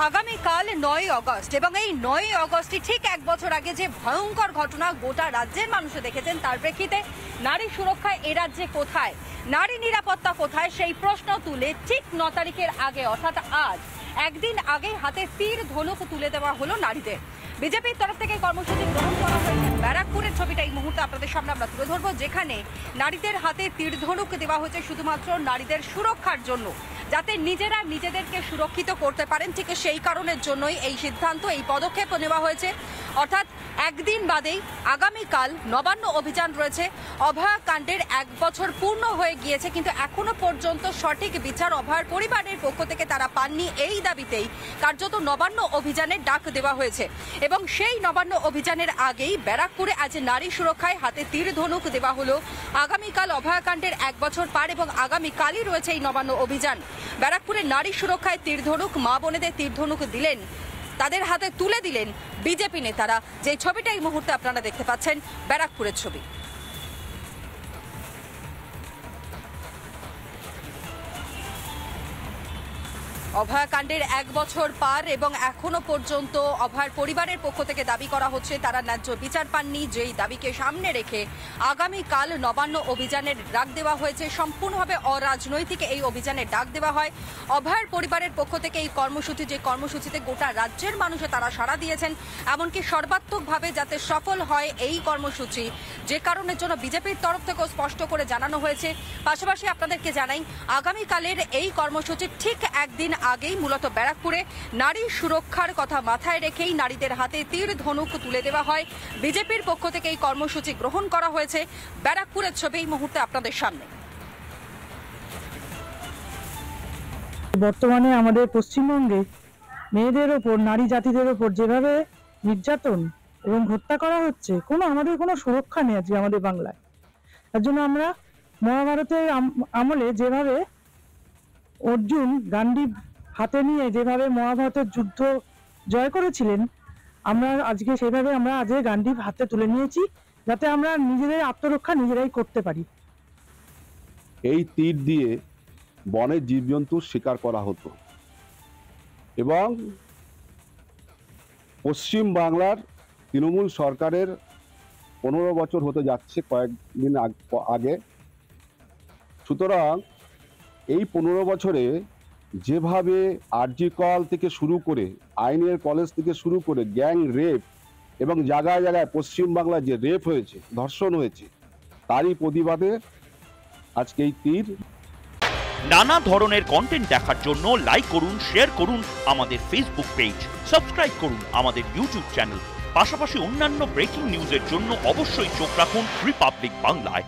আগামীকাল 9ই আগস্ট এবং এই 9ই আগস্টই ঠিক এক বছর আগে যে ভয়ঙ্কর ঘটনা গোটা রাজ্যের মানুষ দেখেছেন, তার প্রেক্ষিতে নারী সুরক্ষা এ রাজ্যে কোথায়, নারী নিরাপত্তা কোথায়, সেই প্রশ্ন তুলে ঠিক 9 তারিখের আগে অর্থাৎ আজ একদিন আগে হাতে তীর ধনুক তুলে দেওয়া হলো নারীদের। বিজেপির তরফ থেকে কর্মসূচি গ্রহণ করা হয়েছে। ব্যারাকপুরের ছবিটা এই মুহূর্তে আপনাদের সামনে আমরা তুলে ধরবো, যেখানে নারীদের হাতে তীর ধনুক দেওয়া হয়েছে শুধুমাত্র নারীদের সুরক্ষার জন্য, যাতে নিজেরা নিজেদেরকে সুরক্ষিত করতে পারেন। ঠিক সেই কারণের জন্যই এই সিদ্ধান্ত, এই পদক্ষেপ নেওয়া হয়েছে। অর্থাৎ একদিন বাদেই আগামীকাল নবান্ন অভিযান রয়েছে। অভয়া কাণ্ডের 1 বছর পূর্ণ হয়ে গিয়েছে, কিন্তু এখনো পর্যন্ত সঠিক বিচার অভয়ার পরিবারের পক্ষ থেকে তারা পাননি। এই দাবিতেই কার্যত নবান্ন অভিযানের ডাক দেওয়া হয়েছে এবং সেই নবান্ন অভিযানের আগেই ব্যারাকপুরে আজ নারী সুরক্ষায় হাতে তীর ধনুক দেওয়া হলো। আগামীকাল অভয়া কাণ্ডের 1 বছর পার এবং আগামীকালই রয়েছে এই নবান্ন অভিযান। ব্যারাকপুরে নারী সুরক্ষায় তীর ধনুক, মা বোনেদের তীর ধনুক দিলেন, তাদের হাতে তুলে দিলেন বিজেপি নেতারা। যে ছবিটা এই মুহূর্তে আপনারা দেখতে পাচ্ছেন, ব্যারাকপুরের ছবি। অভয়া কাণ্ডের 1 বছর পার এবং এখনো পর্যন্ত অভয়ার পরিবারের পক্ষ থেকে দাবি করা হচ্ছে তারা ন্যায্য বিচার পাননি। যেই দাবিকে সামনে রেখে আগামীকাল নবান্ন অভিযানের ডাক দেওয়া হয়েছে। সম্পূর্ণভাবে অরাজনৈতিক এই অভিযানের ডাক দেওয়া হয়। অভয়ার পরিবারের পক্ষ থেকে এই কর্মসূচি, যে কর্মসূচিতে গোটা রাজ্যের মানুষে তারা সাড়া দিয়েছেন, এমনকি সর্বাত্মকভাবে যাতে সফল হয় এই কর্মসূচি, যে কারণের জন্য বিজেপির তরফ থেকেও স্পষ্ট করে জানানো হয়েছে। পাশাপাশি আপনাদেরকে জানাই, আগামীকালের এই কর্মসূচি ঠিক একদিন আগেই মূলত ব্যারাকপুরে নারী সুরক্ষার কথা মাথায় রেখেই নারীদের হাতে তীর ধনুক তুলে দেওয়া হয়। বিজেপির পক্ষ থেকে এই কর্মসূচি গ্রহণ করা হয়েছে। ব্যারাকপুরের ছবি এই মুহূর্তে আপনাদের সামনে। বর্তমানে আমাদের পশ্চিমবঙ্গে মেয়েদের ওপর, নারী জাতিদের ওপর যেভাবে নির্যাতন এবং হত্যা করা হচ্ছে, আমাদের কোনো সুরক্ষা নেই আজকে আমাদের বাংলায়। তার জন্য আমরা মহাভারতের আমলে যেভাবে অর্জুন গান্ডীব হাতে নিয়ে যেভাবে মহাভারতের যুদ্ধ জয় করেছিলেন, আমরা আজকে সেভাবে আমরা আজকে গান্ডীব হাতে তুলে নিয়েছি, যাতে আমরা নিজেদের আত্মরক্ষা নিজেরাই করতে পারি। এই তীর দিয়ে বনের জীবজন্তুর শিকার করা হতো এবং পশ্চিম বাংলার তৃণমূল সরকারের 15 বছর হতে যাচ্ছে কয়েকদিন আগে। সুতরাং এই 15 বছরে যেভাবে আরজি কল থেকে শুরু করে, আইনের কলেজ থেকে শুরু করে গ্যাং রেপ এবং জায়গায় জায়গায় পশ্চিমবাংলায় যে রেপ হয়েছে, ধর্ষণ হয়েছে, তারই প্রতিবাদে আজকে এই তীর। নানা ধরনের কন্টেন্ট দেখার জন্য লাইক করুন, শেয়ার করুন আমাদের ফেসবুক পেজ, সাবস্ক্রাইব করুন আমাদের ইউটিউব চ্যানেল। পাশাপাশি অন্যান্য ব্রেকিং নিউজের জন্য অবশ্যই চোখ রাখুন রিপাবলিক বাংলায়।